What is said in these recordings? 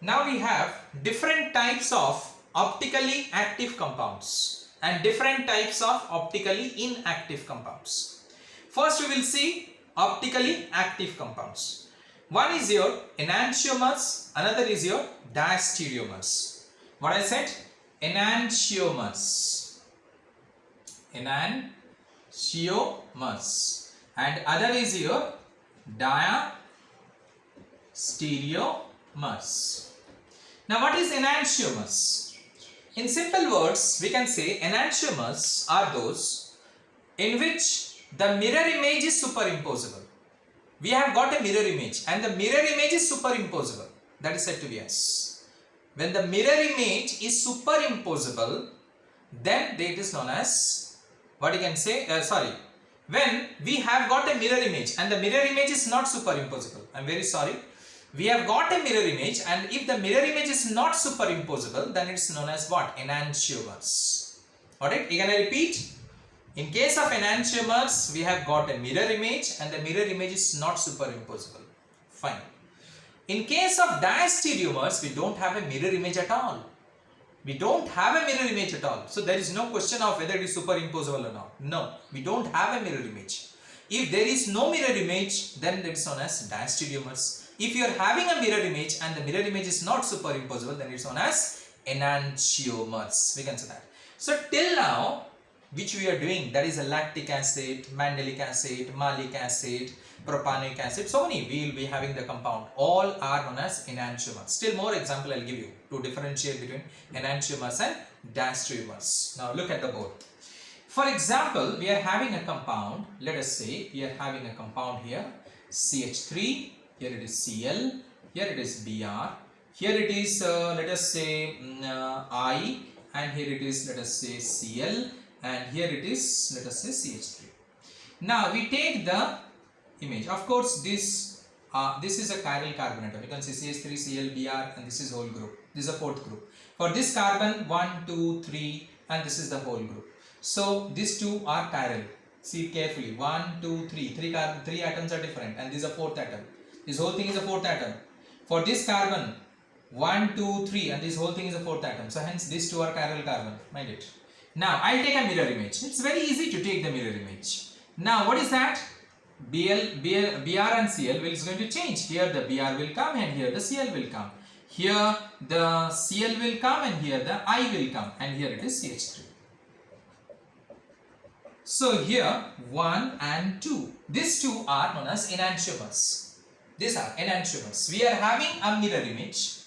Now we have different types of optically active compounds and different types of optically inactive compounds. First we will see optically active compounds. One is your enantiomers, another is your diastereomers. What I said? Enantiomers. Enantiomers. And other is your diastereomers. Now what is enantiomers? In simple words, we can say enantiomers are those in which the mirror image is superimposable. We have got a mirror image and the mirror image is superimposable. That is said to be S. When the mirror image is superimposable, then it is known as, what you can say, when we have got a mirror image and the mirror image is not superimposable. I am very sorry. We have got a mirror image and if the mirror image is not superimposable, then it is known as what? Enantiomers. Alright, again I repeat. In case of enantiomers, we have got a mirror image and the mirror image is not superimposable. Fine. In case of diastereomers, we don't have a mirror image at all. We don't have a mirror image at all. So there is no question of whether it is superimposable or not. No, we don't have a mirror image. If there is no mirror image, then it is known as diastereomers. If you are having a mirror image and the mirror image is not superimposable, then it is known as enantiomers. We can say that. So till now, which we are doing, that is a lactic acid, mandelic acid, malic acid, propanic acid, so many we will be having the compound. All are known as enantiomers. Still more example I will give you to differentiate between enantiomers and diastereomers. Now look at the board. For example, we are having a compound, let us say we are having a compound here, CH3, here it is Cl, here it is Br, here it is let us say I, and here it is let us say Cl, and here it is let us say CH3. Now we take the image. Of course this is a chiral carbon atom. You can see CH3, Cl, Br, and this is whole group. This is a fourth group. For this carbon 1, 2, 3, and this is the whole group. So these two are chiral. See carefully. 1, 2, 3. Three atoms are different, and this is a fourth atom. This whole thing is a fourth atom. For this carbon 1, 2, 3, and this whole thing is a fourth atom. So hence these two are chiral carbon. Mind it. Now I take a mirror image. It's very easy to take the mirror image. Now what is that? Br and Cl is going to change. Here the Br will come and here the Cl will come. Here the Cl will come and here the I will come, and here it is CH3. So here 1 and 2. These two are known as enantiomers. These are enantiomers. We are having a mirror image.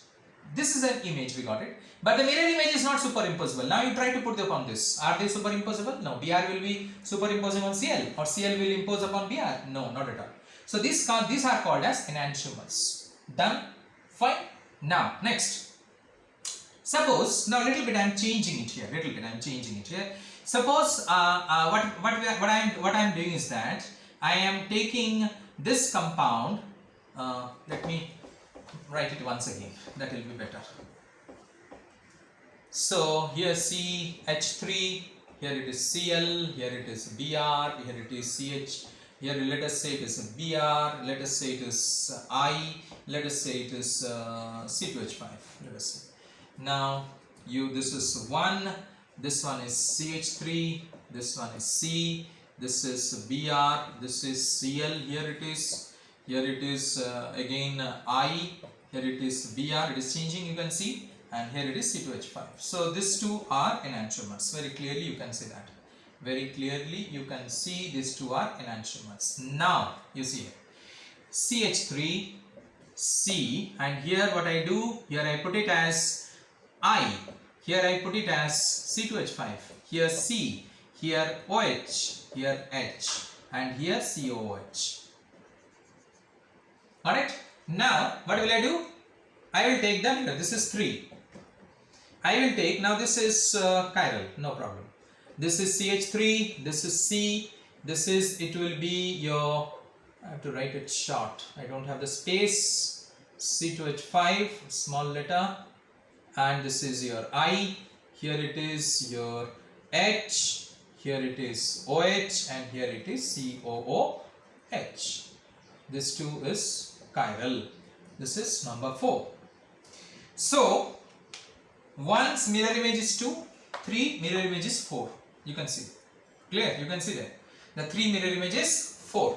This is an image, we got it. But the mirror image is not superimposable. Now you try to put upon this. Are they superimposable? No. Br will be superimposed on Cl, or Cl will impose upon Br. No, not at all. So these are called as enantiomers. Done? Fine. Now next. Suppose, now little bit I am changing it here. Suppose what I am doing is that I am taking this compound. Let me write it once again. That will be better. So here CH3, here it is Cl, here it is Br, here it is CH, here let us say it is Br, let us say it is I, let us say it is C2H5, let us say. Now this is 1, this one is CH3, this one is C, this is Br, this is Cl, here it is again I, here it is Br, it is changing, you can see, and here it is C2H5. So these two are enantiomers. Very clearly you can see that. Very clearly you can see these two are enantiomers. Now you see here CH3, C, and here what I do, here I put it as I, here I put it as C2H5, here C, here OH, here H, and here COOH. Alright, now what will I do? I will take them here. This is 3. I will take, now this is chiral, no problem. This is CH3, this is C, this is, it will be your, I have to write it short, I don't have the space, C2H5, small letter, and this is your I, here it is your H, here it is OH, and here it is COOH. This 2 is chiral. This is number 4. So 1's mirror image is 2, 3 mirror image is 4. You can see. Clear? You can see that. The 3 mirror image is 4.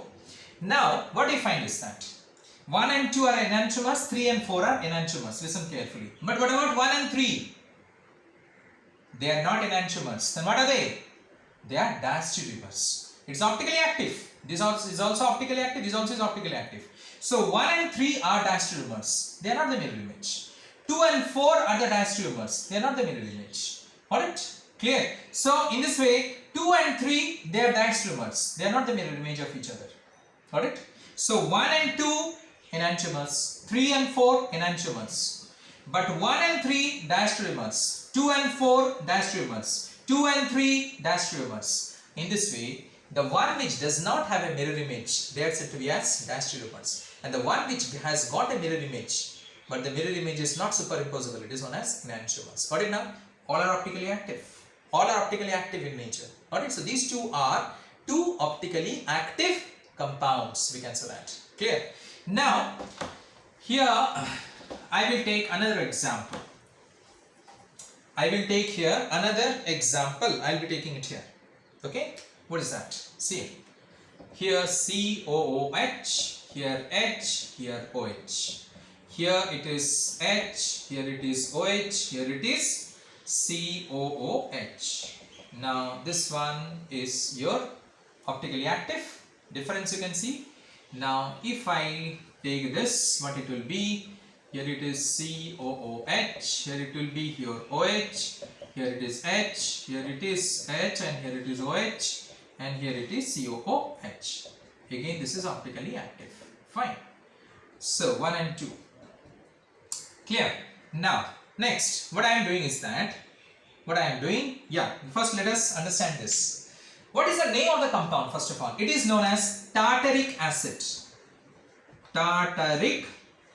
Now what we find is that 1 and 2 are enantiomers, 3 and 4 are enantiomers. Listen carefully. But what about 1 and 3? They are not enantiomers. Then what are they? They are diastereomers. It's optically active. This is also optically active. This also is optically active. So 1 and 3 are diastereomers. They are not the mirror image. 2 and 4 are the diastereomers. They are not the mirror image. Alright? Clear? So in this way, 2 and 3 they are diastereomers. They are not the mirror image of each other. Alright? So 1 and 2 enantiomers. 3 and 4 enantiomers. But 1 and 3 diastereomers. 2 and 4 diastereomers. 2 and 3 diastereomers. In this way, the one which does not have a mirror image, they are said to be as diastereomers. And the one which has got a mirror image, but the mirror image is not superimposable, it is known as enantiomers. Got it now? All are optically active. All are optically active in nature. Alright, so these two are two optically active compounds. We can say that. Clear? Now, here I will take another example. I will take here another example. I will be taking it here. Okay? What is that? See. Here COOH, here H, here OH. Here it is H, here it is OH, here it is COOH. Now this one is your optically active. Difference you can see. Now if I take this, what it will be? Here it is COOH, here it will be here OH, here it is H, here it is H, and here it is OH, and here it is COOH. Again this is optically active. Fine. So 1 and 2. Clear? Now next what I am doing is that, first let us understand this. What is the name of the compound first of all? It is known as tartaric acid. Tartaric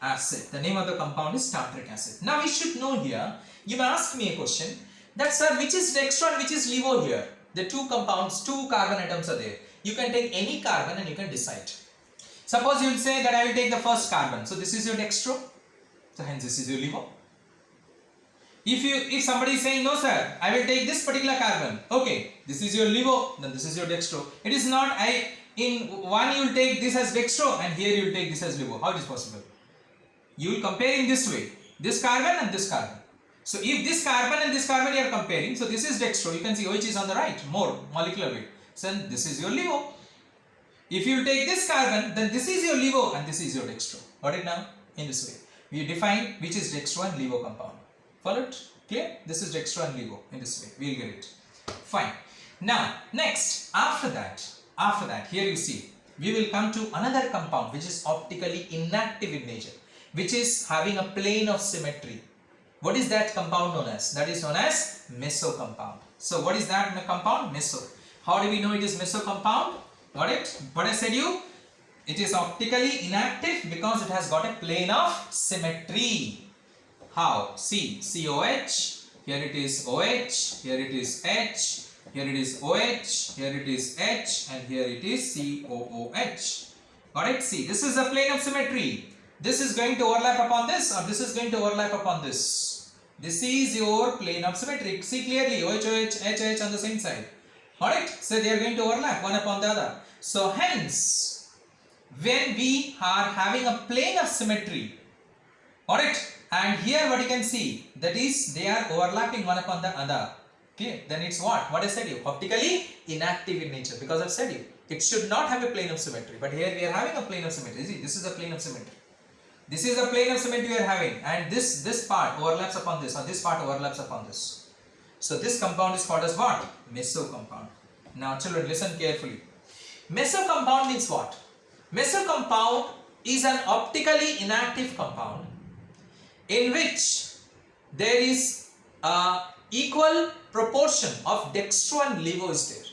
acid. The name of the compound is tartaric acid. Now we should know here, you may ask me a question that sir, which is dextro and which is levo here? The two compounds, two carbon atoms are there. You can take any carbon and you can decide. Suppose you will say that I will take the first carbon. So this is your dextro. So hence this is your levo. If somebody is saying no sir, I will take this particular carbon. Okay, this is your levo, then this is your dextro. It is not in one you will take this as dextro and here you will take this as levo. How it is possible? You will compare in this way, this carbon and this carbon. So if this carbon and this carbon you are comparing, so this is dextro, you can see OH is on the right, more molecular weight. So this is your levo. If you take this carbon, then this is your levo and this is your dextro. Got it now? In this way. We define which is dextro and levo compound. Followed? Clear? This is dextro and levo. In this way. We will get it. Fine. Now, next, after that, here you see, we will come to another compound which is optically inactive in nature, which is having a plane of symmetry. What is that compound known as? That is known as meso compound. So, what is that compound? Meso. How do we know it is meso compound? Got it? What I said you? It is optically inactive because it has got a plane of symmetry. How? See, COH, here it is OH, here it is H, here it is OH, here it is H, and here it is COOH. Got it? See, this is a plane of symmetry. This is going to overlap upon this, or this is going to overlap upon this. This is your plane of symmetry. See clearly, OH, OH, H on the same side. Alright? So they are going to overlap one upon the other. So hence, when we are having a plane of symmetry, alright, and here what you can see, that is they are overlapping one upon the other. Okay, then it's what? What I said you, optically inactive in nature, because I've said you, it should not have a plane of symmetry, but here we are having a plane of symmetry. See, this is a plane of symmetry. This is a plane of symmetry we are having, and this part overlaps upon this, or this part overlaps upon this. So this compound is called as what? Meso compound. Now children, listen carefully. Meso compound means what? Meso compound is an optically inactive compound in which there is a equal proportion of dextro and levo is there.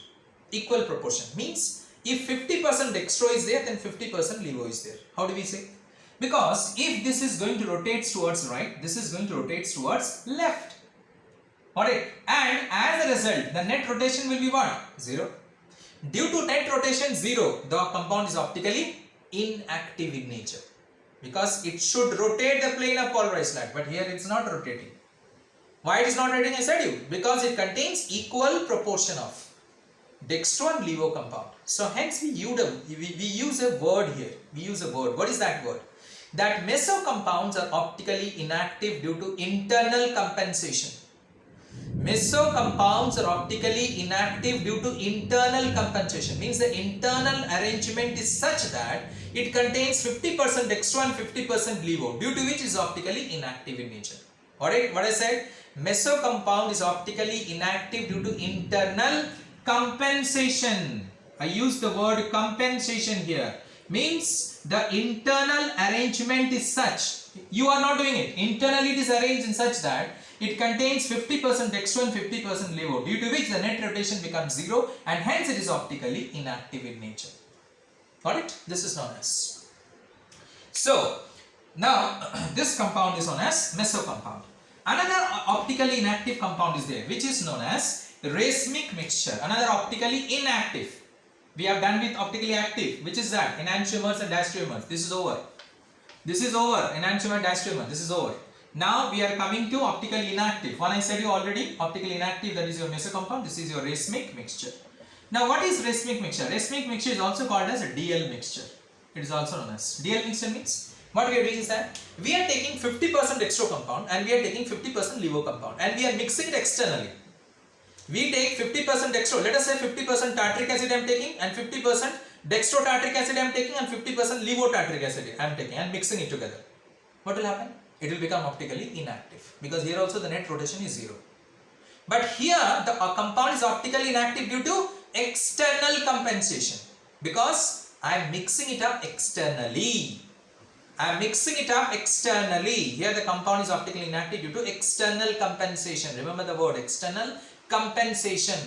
Equal proportion means if 50% dextro is there, then 50% levo is there. How do we say? Because if this is going to rotate towards right, this is going to rotate towards left. Alright, and as a result, the net rotation will be what? 0. Due to net rotation 0, the compound is optically inactive in nature. because it should rotate the plane of polarized light, but here it's not rotating. Why it is not rotating? I said you, because it contains equal proportion of dextro and levo compound. So hence we use a word here. We use a word. What is that word? That meso compounds are optically inactive due to internal compensation. Meso compounds are optically inactive due to internal compensation. Means the internal arrangement is such that it contains 50% dextro and 50% levo, due to which is optically inactive in nature. Alright, what I said? Meso compound is optically inactive due to internal compensation. I use the word compensation here. Means the internal arrangement is such. You are not doing it. Internally it is arranged in such that it contains 50% dextro and 50% levo, due to which the net rotation becomes 0 and hence it is optically inactive in nature. Got it? This is known as. So, now this compound is known as meso compound. Another optically inactive compound is there, which is known as racemic mixture. Another optically inactive. We have done with optically active. Which is that? Enantiomers and diastereomers. This is over. This is over. Enantiomer, diastereomer. This is over. Now we are coming to optically inactive. One I said you already. Optically inactive, that is your meso compound. This is your racemic mixture. Now what is racemic mixture? Racemic mixture is also called as a DL mixture. It is also known as DL mixture. Means what we are doing is that we are taking 50% dextro compound and we are taking 50% levo compound and we are mixing it externally. We take 50% dextro, let us say 50% tartric acid I am taking and 50% dextro tartric acid I am taking and 50% levo tartric acid I am taking and mixing it together. What will happen? It will become optically inactive, because here also the net rotation is 0. But here the compound is optically inactive due to external compensation, because I am mixing it up externally. I am mixing it up externally. Here the compound is optically inactive due to external compensation. Remember the word external compensation.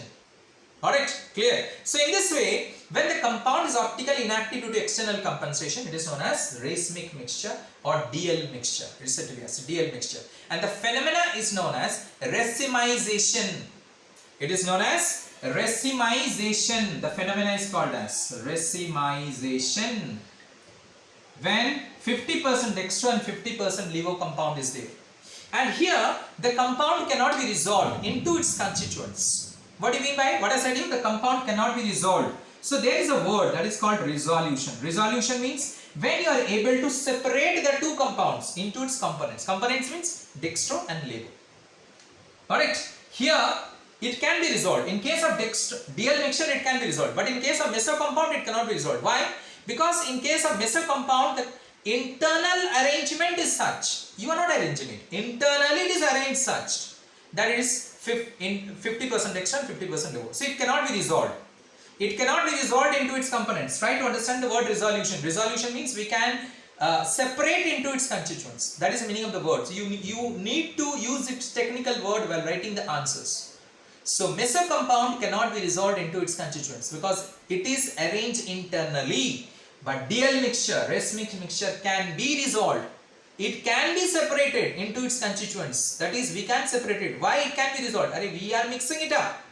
Alright, clear. So in this way, when the compound is optically inactive due to external compensation, it is known as racemic mixture or DL mixture. It is said to be as DL mixture. And the phenomena is known as racemization. It is known as racemization. The phenomena is called as racemization. When 50% dextro and 50% levo compound is there. And here the compound cannot be resolved into its constituents. What do you mean by what I said to you? The compound cannot be resolved. So there is a word that is called resolution. Resolution means when you are able to separate the two compounds into its components. Components means dextro and levo. Alright, here it can be resolved. In case of DL mixture it can be resolved. But in case of meso compound it cannot be resolved. Why? Because in case of meso compound the internal arrangement is such. You are not arranging it. Internally it is arranged such that it is 50% dextro and 50% levo. So it cannot be resolved. It cannot be resolved into its components. Try to understand the word resolution. Resolution means we can separate into its constituents. That is the meaning of the word. So you need to use its technical word while writing the answers. So meso compound cannot be resolved into its constituents because it is arranged internally. But DL mixture, racemic mixture can be resolved. It can be separated into its constituents. That is, we can separate it. Why it can be resolved? We are mixing it up.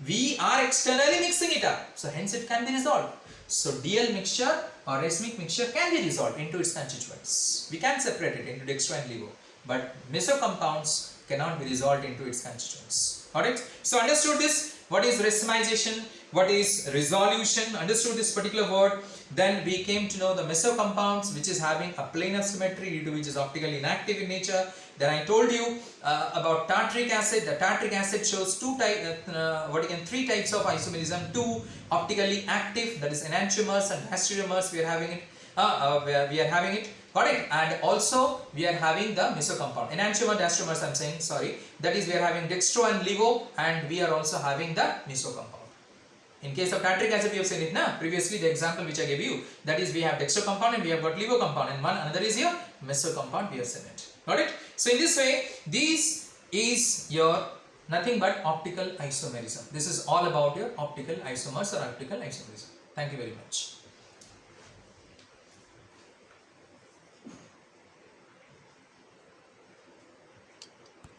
We are externally mixing it up. So hence it can be resolved. So DL mixture or racemic mixture can be resolved into its constituents. We can separate it into dextro and levo. But meso compounds cannot be resolved into its constituents. Alright. So understood this? What is racemization? What is resolution? Understood this particular word. Then we came to know the meso compounds, which is having a plane of symmetry due to which is optically inactive in nature. Then I told you about tartric acid. The tartric acid shows three types of isomerism. Two optically active, that is enantiomers and diastereomers. We are having it. We are having it. Got it? And also we are having the meso compound. Enantiomer, diastereomers. I am saying sorry. That is we are having dextro and levo, and we are also having the meso compound. In case of tartric acid, we have seen it now. Previously, the example which I gave you, that is we have dextro compound and we have got levo compound, and another is your meso compound. We have seen it. Got it? So in this way, this is your nothing but optical isomerism. This is all about your optical isomers or optical isomerism. Thank you very much.